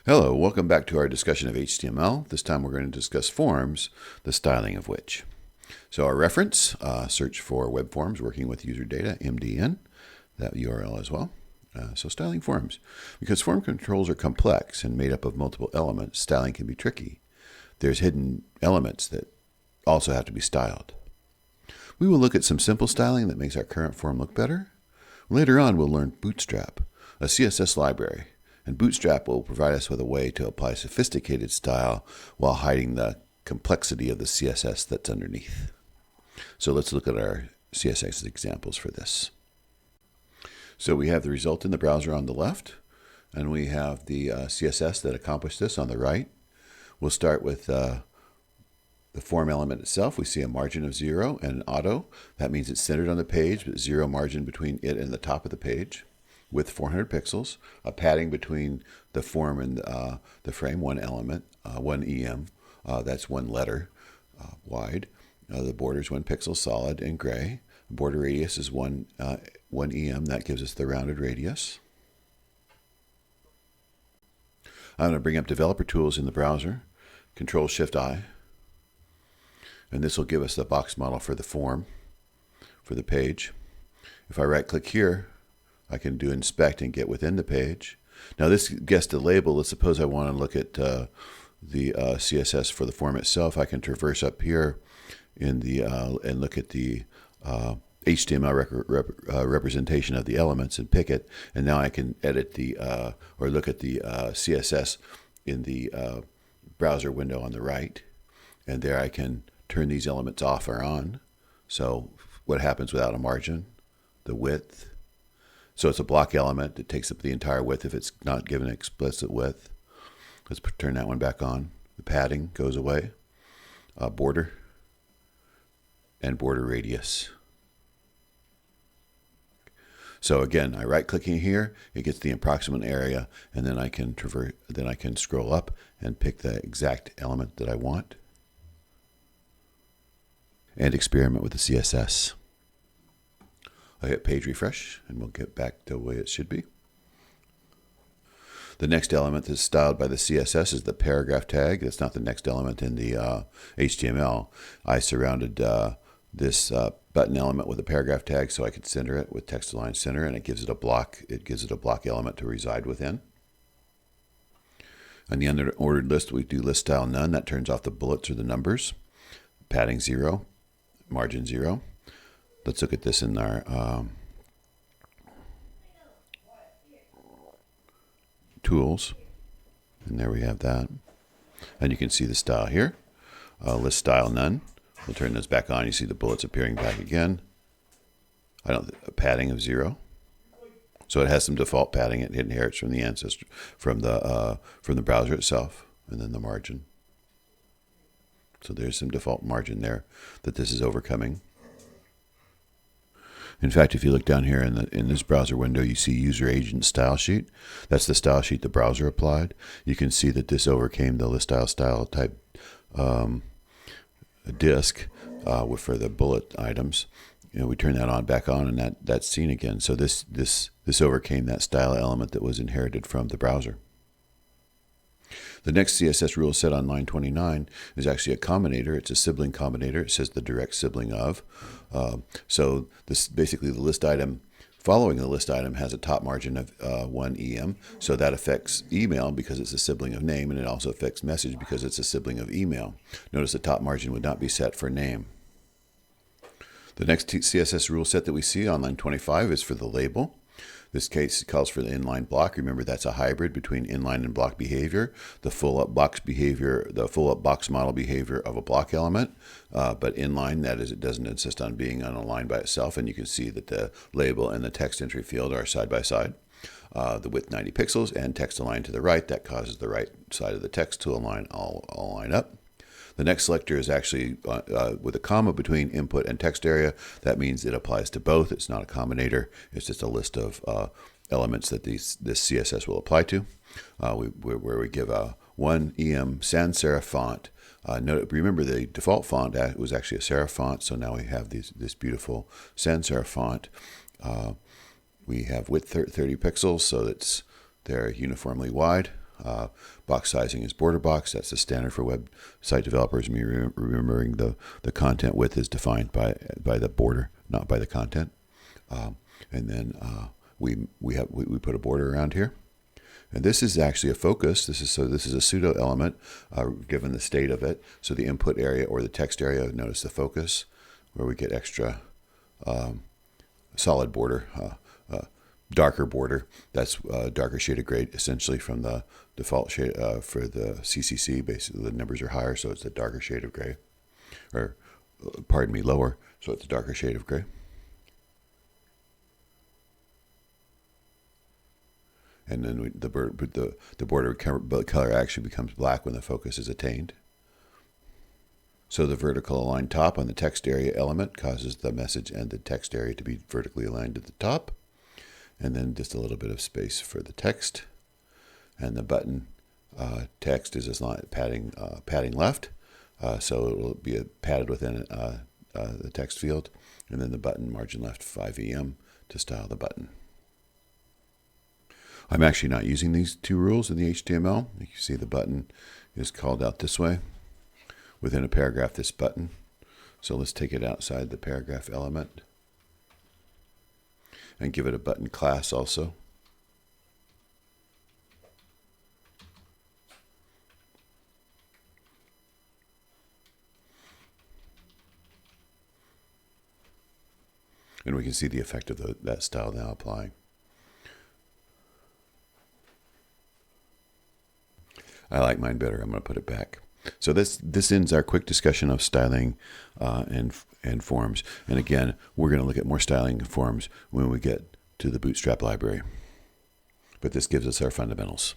Hello, welcome back to our discussion of HTML. This time we're going to discuss forms, the styling of which. So our reference, search for web forms working with user data, MDN, that URL as well. So styling forms. Because form controls are complex and made up of multiple elements, styling can be tricky. There's hidden elements that also have to be styled. We will look at some simple styling that makes our current form look better. Later on, we'll learn Bootstrap, a CSS library. And Bootstrap will provide us with a way to apply sophisticated style while hiding the complexity of the CSS that's underneath. So let's look at our CSS examples for this. So we have the result in the browser on the left, and we have the CSS that accomplished this on the right. We'll start with the form element itself. We see a margin of 0 and an auto. That means it's centered on the page, but 0 margin between it and the top of the page, with 400 pixels, a padding between the form and the frame, one element, one EM, that's one letter wide. The border is 1 pixel solid and gray. Border radius is one EM, that gives us the rounded radius. I'm going to bring up developer tools in the browser, Control-Shift-I, and this will give us the box model for the form, for the page. If I right-click here, I can do inspect and get within the page. Now this gets the label. Let's suppose I want to look at the CSS for the form itself. I can traverse up here in the and look at the HTML representation of the elements and pick it. And now I can edit the or look at the CSS in the browser window on the right. And there I can turn these elements off or on. So what happens without a margin? The width. So it's a block element that takes up the entire width if it's not given an explicit width. Let's turn that one back on. The padding goes away. Border and border radius. So again, I right-click in here, it gets the approximate area, and then I can scroll up and pick the exact element that I want and experiment with the CSS. I hit page refresh, and we'll get back to the way it should be. The next element that's styled by the CSS is the paragraph tag. That's not the next element in the HTML. I surrounded this button element with a paragraph tag so I could center it with text-align center, and it gives it a block. It gives it a block element to reside within. On the unordered list, we do list style none. That turns off the bullets or the numbers. Padding 0, margin 0. Let's look at this in our tools, and there we have that. And you can see the style here. List style none. We'll turn this back on. You see the bullets appearing back again. A padding of 0. So it has some default padding. It inherits from the ancestor, from the browser itself, and then the margin. So there's some default margin there that this is overcoming. In fact, if you look down here in this browser window, you see user agent style sheet. That's the style sheet the browser applied. You can see that this overcame the list style type disk for the bullet items. You know, we turn that back on, and that's seen again. So this overcame that style element that was inherited from the browser. The next CSS rule set on line 29 is actually a combinator. It's a sibling combinator. It says the direct sibling of. So this basically the list item following the list item has a top margin of 1 EM. So that affects email because it's a sibling of name, and it also affects message because it's a sibling of email. Notice the top margin would not be set for name. The next CSS rule set that we see on line 25 is for the label. This case calls for the inline block. Remember, that's a hybrid between inline and block behavior. The full-up box behavior, the full-up box model behavior of a block element, but inline, that is, it doesn't insist on being on a line by itself. And you can see that the label and the text entry field are side by side. The width 90 pixels and text aligned to the right. That causes the right side of the text to all line up. The next selector is actually with a comma between input and text area. That means it applies to both. It's not a combinator. It's just a list of elements that this CSS will apply to. Where we give a 1 EM sans serif font. Remember, the default font was actually a serif font, so now we have this beautiful sans serif font. We have width 30 pixels, so they're uniformly wide. Box sizing is border box. That's the standard for website developers. Remembering the content width is defined by the border, not by the content. And then we put a border around here. And this is actually a focus. This is a pseudo element given the state of it. So the input area or the text area, notice the focus, where we get extra solid border, darker border. That's darker shade of gray, essentially from the default shade for the CCC. Basically, the numbers are higher, so it's a darker shade of gray, or pardon me, lower, so it's a darker shade of gray. And then the border color actually becomes black when the focus is attained. So the vertical aligned top on the text area element causes the message and the text area to be vertically aligned at the top. And then just a little bit of space for the text. And the button text is just padding left. So it will be padded within the text field. And then the button margin left 5 EM to style the button. I'm actually not using these two rules in the HTML. You can see the button is called out this way. Within a paragraph, this button. So let's take it outside the paragraph element and give it a button class also. And we can see the effect of that style now applying. I like mine better. I'm going to put it back. So this ends our quick discussion of styling and forms. And again, we're going to look at more styling and forms when we get to the Bootstrap library. But this gives us our fundamentals.